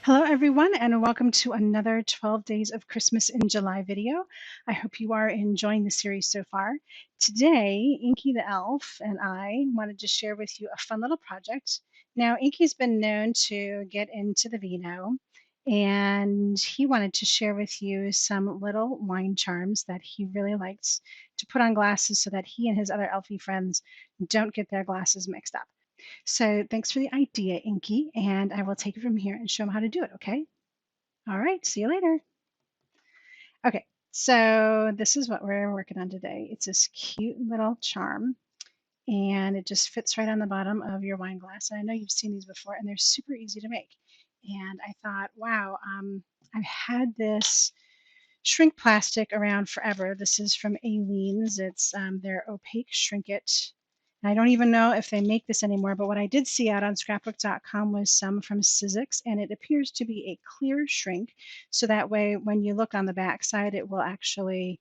Hello, everyone, and welcome to another 12 Days of Christmas in July video. I hope you are enjoying the series so far. Today, Inky the Elf and I wanted to share with you a fun little project. Now, Inky's been known to get into the vino, and he wanted to share with you some little wine charms that he really likes to put on glasses so that he and his other elfie friends don't get their glasses mixed up. So thanks for the idea, Inky, and I will take it from here and show them how to do it, okay? All right, see you later. Okay, so this is what we're working on today. It's this cute little charm, and it just fits right on the bottom of your wine glass. And I know you've seen these before, and they're super easy to make. And I thought, wow, I've had this shrink plastic around forever. This is from Aleene's. It's their opaque shrink it. I don't even know if they make this anymore, but what I did see out on scrapbook.com was some from Sizzix, and it appears to be a clear shrink. So that way, when you look on the back side, it will actually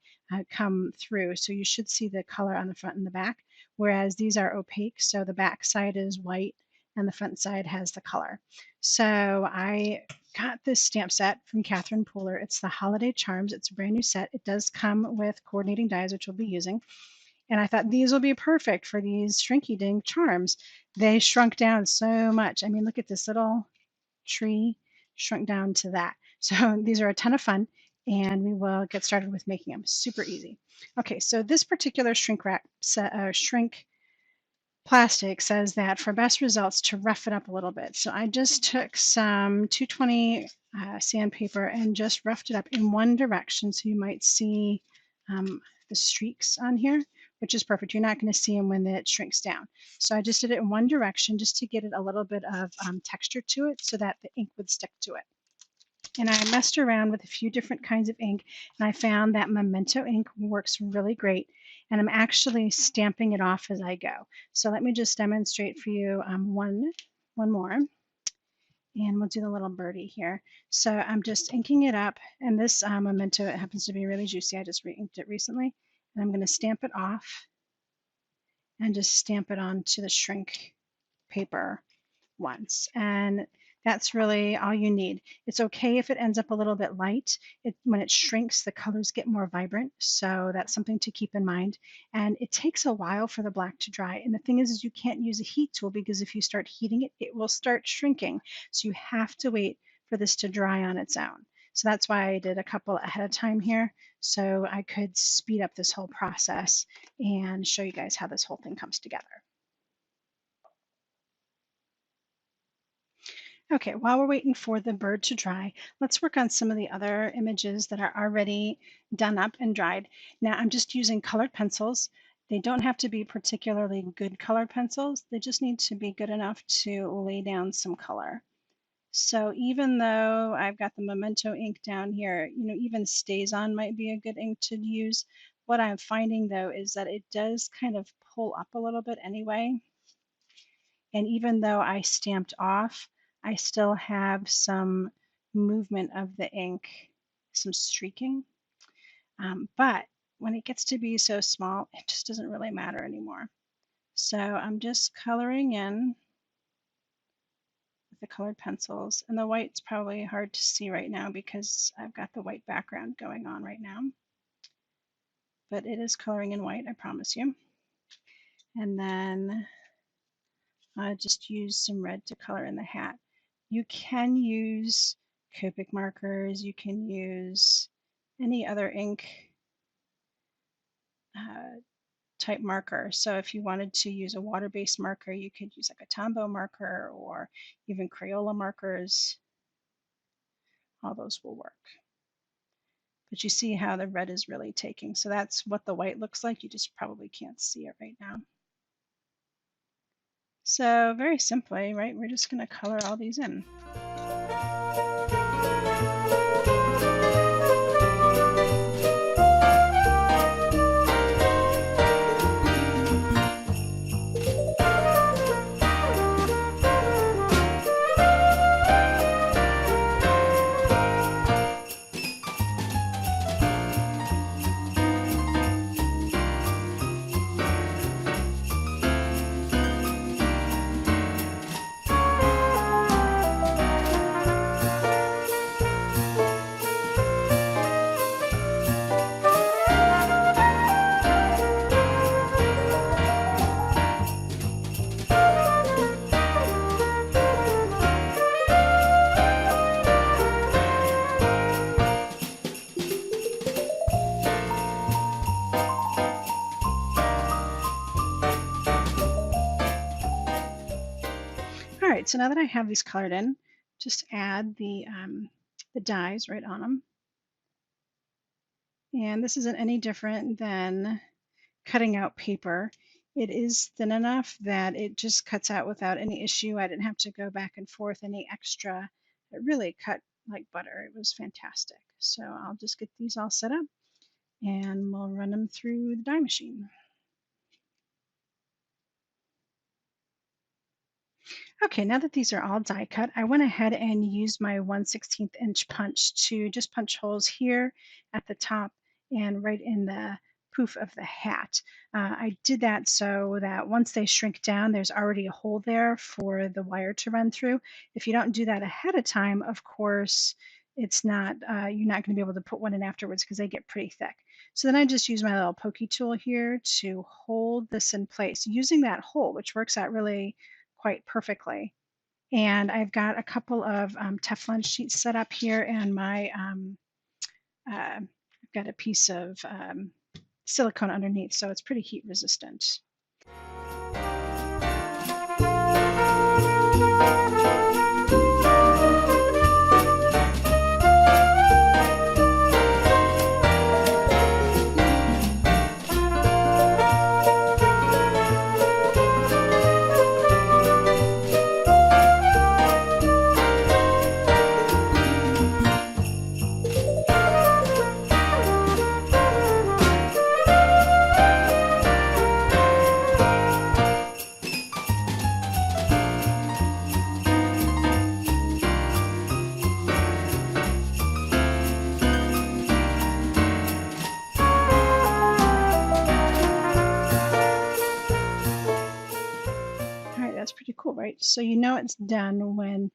come through. So you should see the color on the front and the back, whereas these are opaque. So the back side is white and the front side has the color. So I got this stamp set from Catherine Pooler. It's the Holiday Charms. It's a brand new set. It does come with coordinating dies, which we'll be using. And I thought these will be perfect for these shrinky dink charms. They shrunk down so much. I mean, look at this little tree shrunk down to that. So these are a ton of fun, and we will get started with making them. Super easy. Okay, so this particular shrink wrap shrink plastic says that for best results to rough it up a little bit. So I just took some 220 sandpaper and just roughed it up in one direction, so you might see the streaks on here, which is perfect. You're not going to see them when it shrinks down. So I just did it in one direction just to get it a little bit of texture to it so that the ink would stick to it. And I messed around with a few different kinds of ink, and I found that Memento ink works really great. And I'm actually stamping it off as I go. So let me just demonstrate for you one more. And we'll do the little birdie here. So I'm just inking it up, and this Memento, it happens to be really juicy. I just re-inked it recently. And I'm going to stamp it off and just stamp it onto the shrink paper once. And that's really all you need. It's okay if it ends up a little bit light. When it shrinks, the colors get more vibrant. So that's something to keep in mind. And it takes a while for the black to dry. And the thing is you can't use a heat tool because if you start heating it, it will start shrinking. So you have to wait for this to dry on its own. So that's why I did a couple ahead of time here, so I could speed up this whole process and show you guys how this whole thing comes together. Okay, while we're waiting for the bird to dry, let's work on some of the other images that are already done up and dried. Now I'm just using colored pencils. They don't have to be particularly good colored pencils. They just need to be good enough to lay down some color. So even though I've got the Memento ink down here, even StazOn might be a good ink to use. What I'm finding though is that it does kind of pull up a little bit anyway. And even though I stamped off, I still have some movement of the ink, some streaking. But when it gets to be so small, it just doesn't really matter anymore. So I'm just coloring in with the colored pencils. And the white's probably hard to see right now because I've got the white background going on right now. But it is coloring in white, I promise you. And then I just use some red to color in the hat. You can use Copic markers, you can use any other ink type marker. So if you wanted to use a water-based marker, you could use like a Tombow marker or even Crayola markers. All those will work. But you see how the red is really taking. So that's what the white looks like. You just probably can't see it right now. So very simply, right, we're just going to color all these in. so now that I have these colored in, just add the dyes right on them. And this isn't any different than cutting out paper. It is thin enough that it just cuts out without any issue. I didn't have to go back and forth any extra. It really cut like butter. It was fantastic. So I'll just get these all set up and we'll run them through the dye machine. Okay, now that these are all die cut, I went ahead and used my 1/16 inch punch to just punch holes here at the top and right in the poof of the hat. I did that so that once they shrink down, there's already a hole there for the wire to run through. If you don't do that ahead of time, of course, it's not you're not going to be able to put one in afterwards because they get pretty thick. So then I just use my little pokey tool here to hold this in place using that hole, which works out really quite perfectly. And I've got a couple of Teflon sheets set up here, and I've got a piece of silicone underneath, so it's pretty heat resistant. All right, that's pretty cool, right? So you know it's done when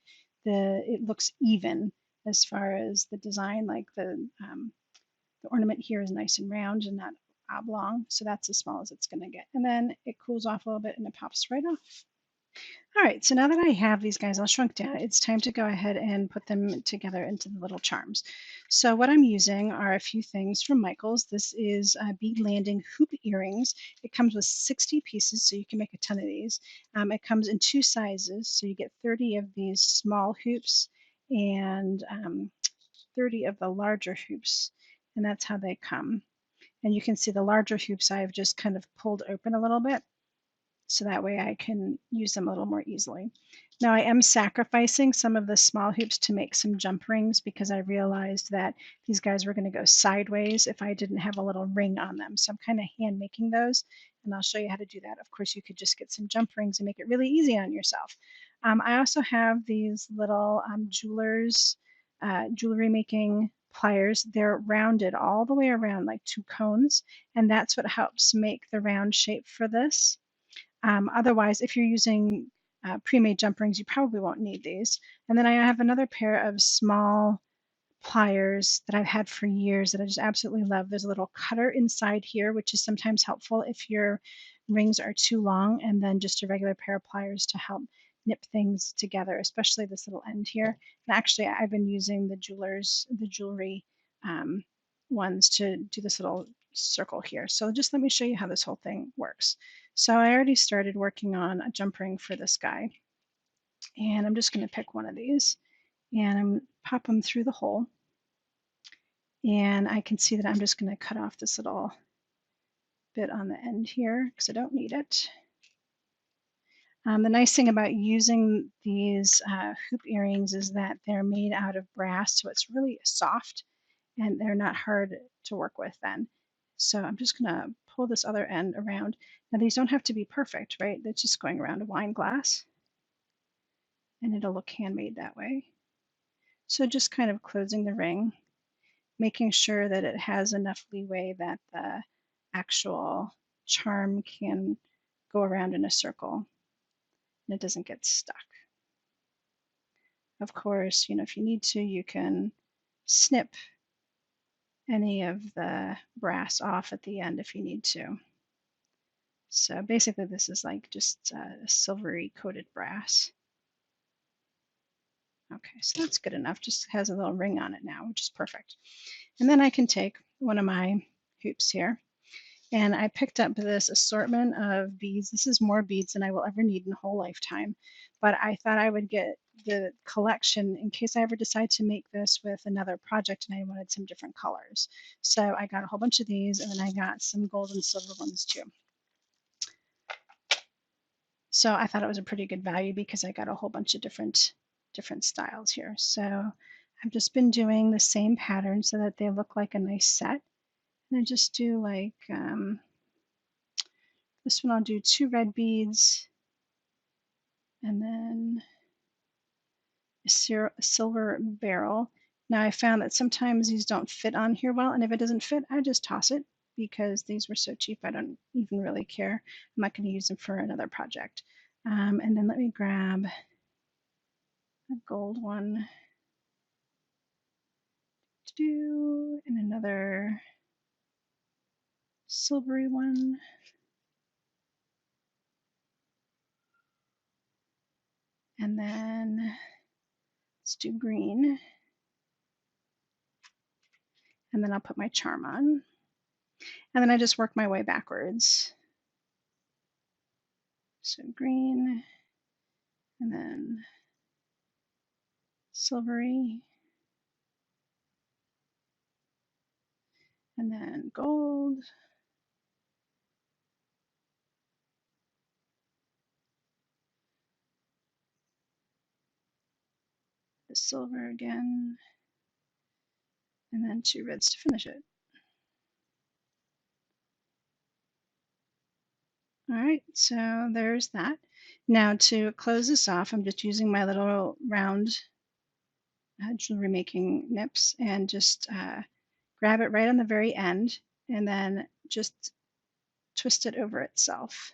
it looks even as far as the design, like the ornament here is nice and round and not oblong, so that's as small as it's going to get. And then it cools off a little bit and it pops right off. All right, so now that I have these guys all shrunk down, it's time to go ahead and put them together into the little charms. So what I'm using are a few things from Michael's. This is bead landing hoop earrings. It comes with 60 pieces, so you can make a ton of these. It comes in two sizes, so you get 30 of these small hoops and 30 of the larger hoops, and that's how they come. And you can see the larger hoops I've just kind of pulled open a little bit, so that way I can use them a little more easily. Now I am sacrificing some of the small hoops to make some jump rings because I realized that these guys were going to go sideways if I didn't have a little ring on them. So I'm kind of hand making those, and I'll show you how to do that. Of course, you could just get some jump rings and make it really easy on yourself. I also have these little jewelry making pliers. They're rounded all the way around like two cones, and that's what helps make the round shape for this. Otherwise, if you're using pre-made jump rings, you probably won't need these. And then I have another pair of small pliers that I've had for years that I just absolutely love. There's a little cutter inside here, which is sometimes helpful if your rings are too long, and then just a regular pair of pliers to help nip things together, especially this little end here. And actually, I've been using the jewelry um, ones to do this little circle here. So just let me show you how this whole thing works. So I already started working on a jump ring for this guy, and I'm just going to pick one of these and I'm pop them through the hole, and I can see that I'm just going to cut off this little bit on the end here because I don't need it. The nice thing about using these hoop earrings is that they're made out of brass, so it's really soft and they're not hard to work with then. So I'm just going to pull this other end around. Now these don't have to be perfect, right? They're just going around a wine glass and it'll look handmade that way. So just kind of closing the ring, making sure that it has enough leeway that the actual charm can go around in a circle and it doesn't get stuck. Of course, if you need to, you can snip any of the brass off at the end if you need to. So basically this is like just a silvery coated brass. Okay, so that's good enough. Just has a little ring on it now, which is perfect. And then I can take one of my hoops here, and I picked up this assortment of beads. This is more beads than I will ever need in a whole lifetime, but I thought I would get the collection in case I ever decide to make this with another project and I wanted some different colors. So I got a whole bunch of these, and then I got some gold and silver ones too. So I thought it was a pretty good value because I got a whole bunch of different styles here. So I've just been doing the same pattern so that they look like a nice set. And I just do like this one, I'll do 2 red beads and then a silver barrel. Now I found that sometimes these don't fit on here well, and if it doesn't fit, I just toss it because these were so cheap I don't even really care. I'm not going to use them for another project. And then let me grab a gold one to do and another silvery one. And then let's do green. And then I'll put my charm on. And then I just work my way backwards. So green, and then silvery, and then gold, the silver again, and then 2 reds to finish it. All right, so there's that. Now to close this off, I'm just using my little round jewelry making nips and just grab it right on the very end and then just twist it over itself.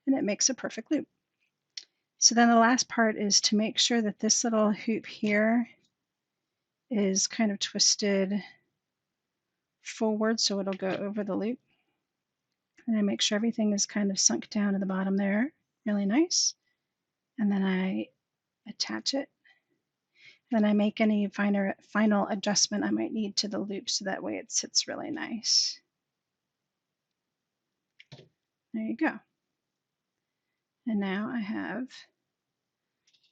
And it makes a perfect loop. So then the last part is to make sure that this little hoop here is kind of twisted forward so it'll go over the loop. And I make sure everything is kind of sunk down to the bottom there, really nice. And then I attach it. Then I make any final adjustment I might need to the loop so that way it sits really nice. There you go. And now I have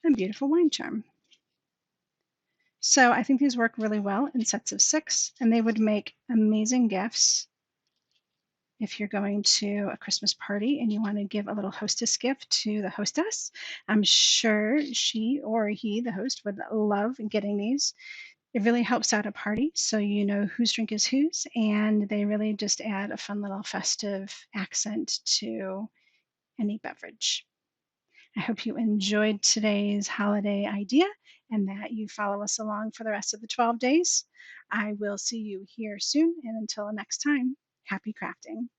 a beautiful wine charm. So I think these work really well in sets of 6, and they would make amazing gifts if you're going to a Christmas party and you want to give a little hostess gift to the hostess. I'm sure she or he, the host, would love getting these. It really helps out a party so you know whose drink is whose, and they really just add a fun little festive accent to any beverage. I hope you enjoyed today's holiday idea and that you follow us along for the rest of the 12 days. I will see you here soon, and until next time, happy crafting.